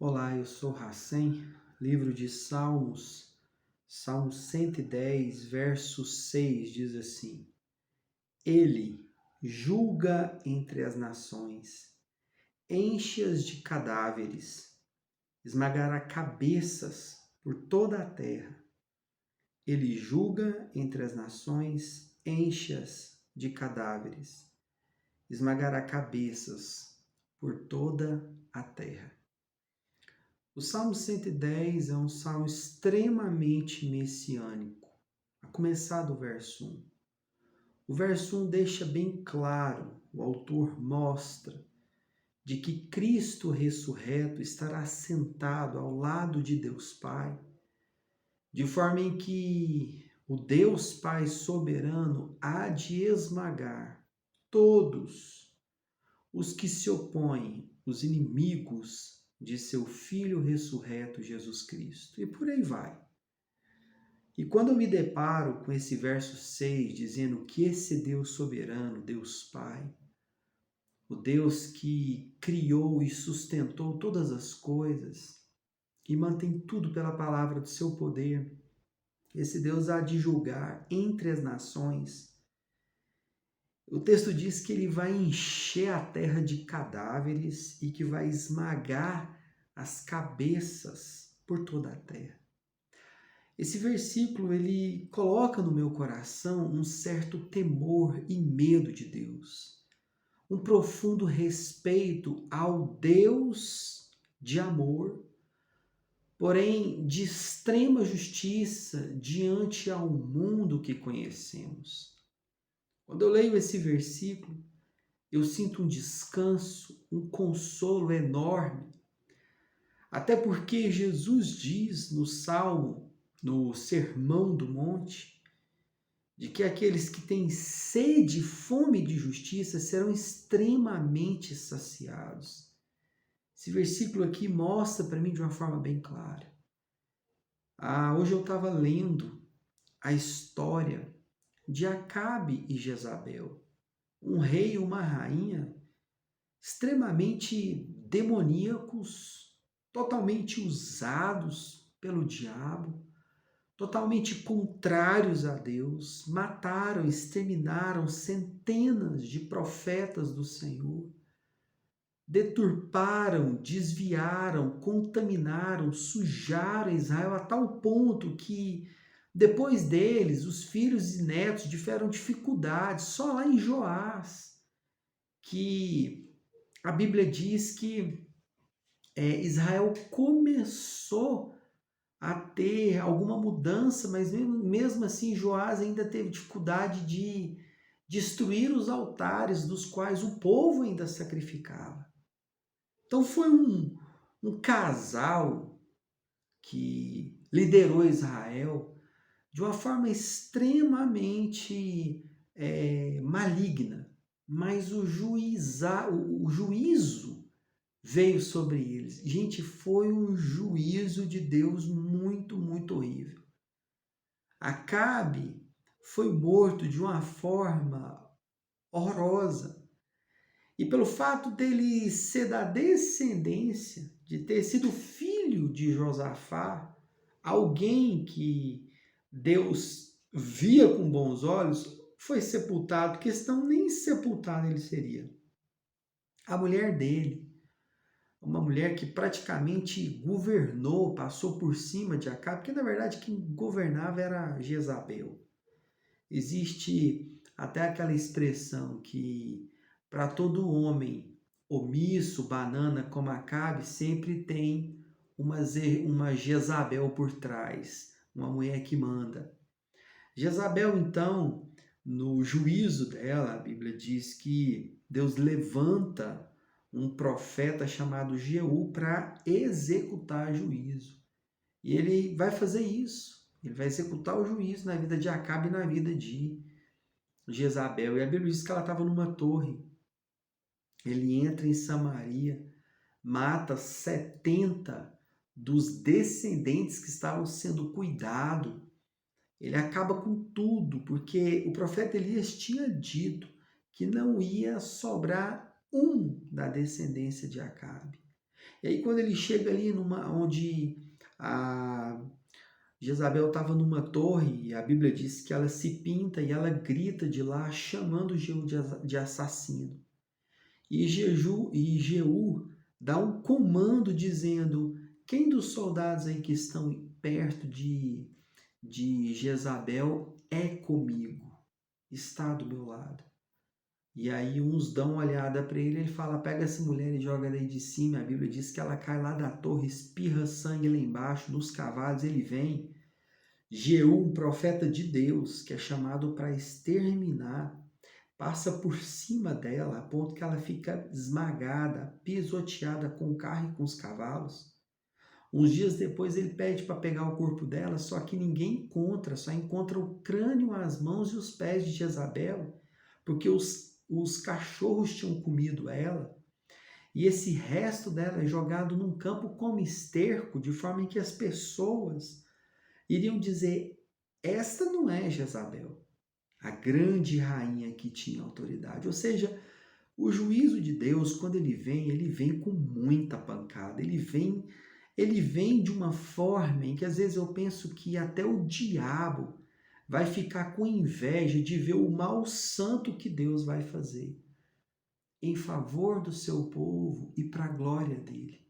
Olá, eu sou Hassen, livro de Salmos, Salmo 110, verso 6 diz assim: Ele julga entre as nações, enche-as de cadáveres, esmagará cabeças por toda a terra. Ele julga entre as nações, enche-as de cadáveres, esmagará cabeças por toda a terra. O Salmo 110 é um salmo extremamente messiânico, a começar do verso 1. O verso 1 deixa bem claro, o autor mostra, de que Cristo ressurreto estará sentado ao lado de Deus Pai, de forma em que o Deus Pai soberano há de esmagar todos os que se opõem, os inimigos de seu Filho ressurreto Jesus Cristo. E por aí vai. E quando eu me deparo com esse verso 6, dizendo que esse Deus soberano, Deus Pai, o Deus que criou e sustentou todas as coisas e mantém tudo pela palavra do seu poder, esse Deus há de julgar entre as nações. O texto diz que ele vai encher a terra de cadáveres e que vai esmagar as cabeças por toda a terra. Esse versículo ele coloca no meu coração um certo temor e medo de Deus, um profundo respeito ao Deus de amor, porém de extrema justiça diante ao mundo que conhecemos. Quando eu leio esse versículo, eu sinto um descanso, um consolo enorme. Até porque Jesus diz no Salmo, no Sermão do Monte, de que aqueles que têm sede e fome de justiça serão extremamente saciados. Esse versículo aqui mostra para mim de uma forma bem clara. Hoje eu estava lendo a história de Acabe e Jezabel, um rei e uma rainha extremamente demoníacos, totalmente usados pelo diabo, totalmente contrários a Deus, mataram, exterminaram centenas de profetas do Senhor, deturparam, desviaram, contaminaram, sujaram Israel a tal ponto que depois deles, os filhos e netos tiveram dificuldades. Só lá em Joás, que a Bíblia diz que Israel começou a ter alguma mudança, mas mesmo assim Joás ainda teve dificuldade de destruir os altares dos quais o povo ainda sacrificava. Então foi um casal que liderou Israel de uma forma extremamente maligna, mas o juízo veio sobre eles. Gente, foi um juízo de Deus muito, muito horrível. Acabe foi morto de uma forma horrorosa. E pelo fato dele ser da descendência, de ter sido filho de Josafá, alguém que Deus via com bons olhos, foi sepultado, questão nem sepultado ele seria. A mulher dele, uma mulher que praticamente governou, passou por cima de Acabe, porque na verdade quem governava era Jezabel. Existe até aquela expressão que para todo homem omisso, banana como Acabe, sempre tem uma Jezabel por trás, uma mulher que manda. Jezabel, então, no juízo dela, a Bíblia diz que Deus levanta um profeta chamado Jeú para executar juízo. E ele vai fazer isso. Ele vai executar o juízo na vida de Acabe e na vida de Jezabel. E a Bíblia diz que ela estava numa torre. Ele entra em Samaria, mata 70 dos descendentes que estavam sendo cuidados. Ele acaba com tudo, porque o profeta Elias tinha dito que não ia sobrar um da descendência de Acabe. E aí quando ele chega ali onde a Jezabel estava numa torre, e a Bíblia diz que ela se pinta e ela grita de lá, chamando Jeú de assassino. E Jeú dá um comando dizendo: quem dos soldados aí que estão perto de Jezabel é comigo, está do meu lado. E aí uns dão uma olhada para ele fala: pega essa mulher e joga daí de cima. A Bíblia diz que ela cai lá da torre, espirra sangue lá embaixo, nos cavalos ele vem. Jeú, um profeta de Deus, que é chamado para exterminar, passa por cima dela, a ponto que ela fica esmagada, pisoteada com o carro e com os cavalos. Uns dias depois ele pede para pegar o corpo dela, só que ninguém encontra, só encontra o crânio, as mãos e os pés de Jezabel, porque os cachorros tinham comido ela, e esse resto dela é jogado num campo como esterco, de forma que as pessoas iriam dizer: esta não é Jezabel, a grande rainha que tinha autoridade. Ou seja, o juízo de Deus, quando ele vem com muita pancada, ele vem de uma forma em que às vezes eu penso que até o diabo vai ficar com inveja de ver o mal santo que Deus vai fazer em favor do seu povo e para a glória dele.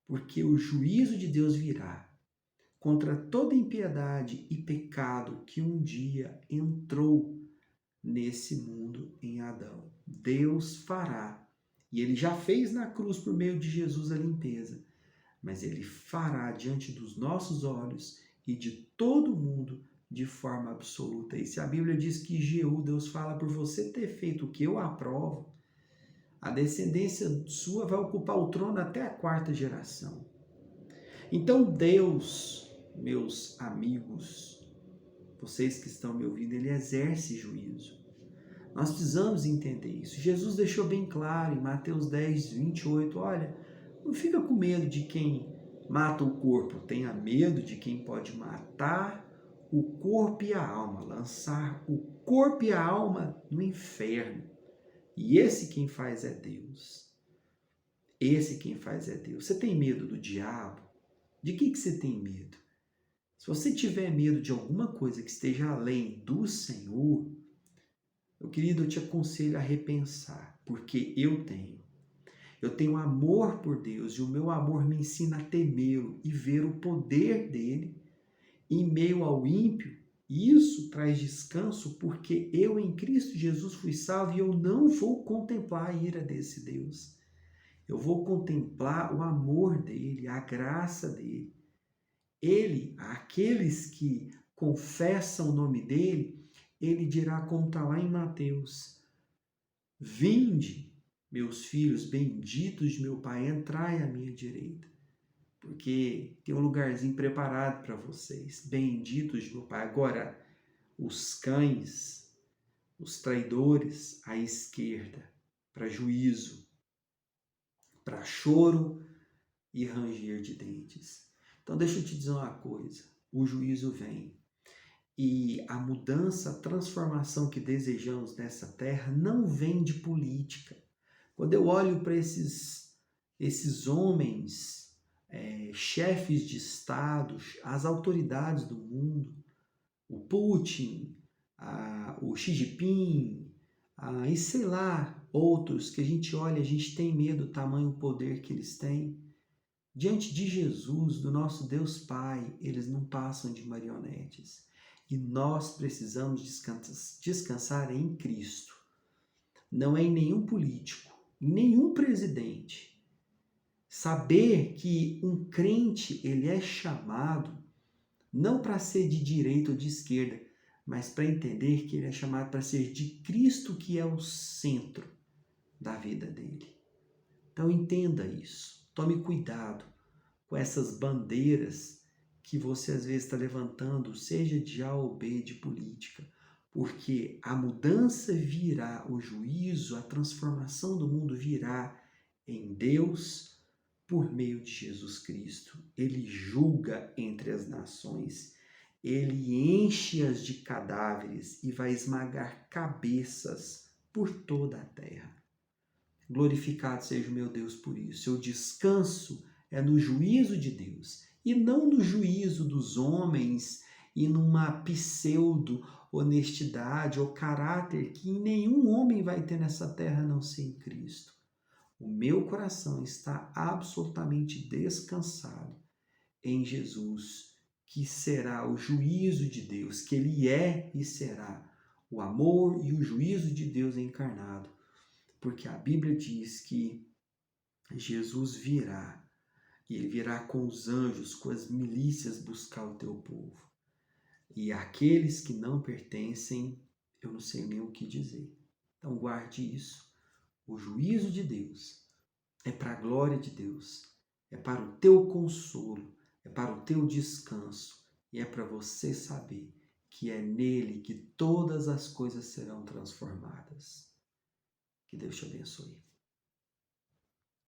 Porque o juízo de Deus virá contra toda impiedade e pecado que um dia entrou nesse mundo em Adão. Deus fará, e ele já fez na cruz por meio de Jesus a limpeza, mas ele fará diante dos nossos olhos e de todo mundo de forma absoluta. E se a Bíblia diz que Jeú, Deus fala, por você ter feito o que eu aprovo, a descendência sua vai ocupar o trono até a 4ª geração. Então Deus, meus amigos, vocês que estão me ouvindo, ele exerce juízo. Nós precisamos entender isso. Jesus deixou bem claro em Mateus 10, 28, olha, não fica com medo de quem mata o corpo, tenha medo de quem pode matar o corpo e a alma, lançar o corpo e a alma no inferno. E esse quem faz é Deus. Esse quem faz é Deus. Você tem medo do diabo? De que você tem medo? Se você tiver medo de alguma coisa que esteja além do Senhor, meu querido, eu te aconselho a repensar, porque eu tenho. Eu tenho amor por Deus e o meu amor me ensina a temê-lo e ver o poder dele em meio ao ímpio. E isso traz descanso porque eu em Cristo Jesus fui salvo e eu não vou contemplar a ira desse Deus. Eu vou contemplar o amor dele, a graça dele. Ele, aqueles que confessam o nome dele, ele dirá como está lá em Mateus: vinde, meus filhos, benditos de meu Pai, entrai à minha direita, porque tem um lugarzinho preparado para vocês, benditos de meu Pai. Agora, os cães, os traidores, à esquerda, para juízo, para choro e ranger de dentes. Então deixa eu te dizer uma coisa, o juízo vem. E a mudança, a transformação que desejamos nessa terra não vem de política. Quando eu olho para esses homens, chefes de estados, as autoridades do mundo, o Putin, o Xi Jinping, e sei lá, outros que a gente olha, a gente tem medo do tamanho poder que eles têm. Diante de Jesus, do nosso Deus Pai, eles não passam de marionetes. E nós precisamos descansar em Cristo. Não é em nenhum político, em nenhum presidente. Saber que um crente, ele é chamado não para ser de direita ou de esquerda, mas para entender que ele é chamado para ser de Cristo, que é o centro da vida dele. Então entenda isso. Tome cuidado com essas bandeiras que você às vezes está levantando, seja de A ou B, de política, porque a mudança virá, o juízo, a transformação do mundo virá em Deus por meio de Jesus Cristo. Ele julga entre as nações, ele enche-as de cadáveres e vai esmagar cabeças por toda a terra. Glorificado seja o meu Deus por isso. Eu descanso no juízo de Deus e não no juízo dos homens e numa pseudo-honestidade ou caráter que nenhum homem vai ter nessa terra a não ser em Cristo. O meu coração está absolutamente descansado em Jesus, que será o juízo de Deus, que Ele é e será o amor e o juízo de Deus encarnado. Porque a Bíblia diz que Jesus virá, e Ele virá com os anjos, com as milícias buscar o teu povo. E aqueles que não pertencem, eu não sei nem o que dizer. Então guarde isso. O juízo de Deus é para a glória de Deus, é para o teu consolo, é para o teu descanso e é para você saber que é nele que todas as coisas serão transformadas. Que Deus te abençoe.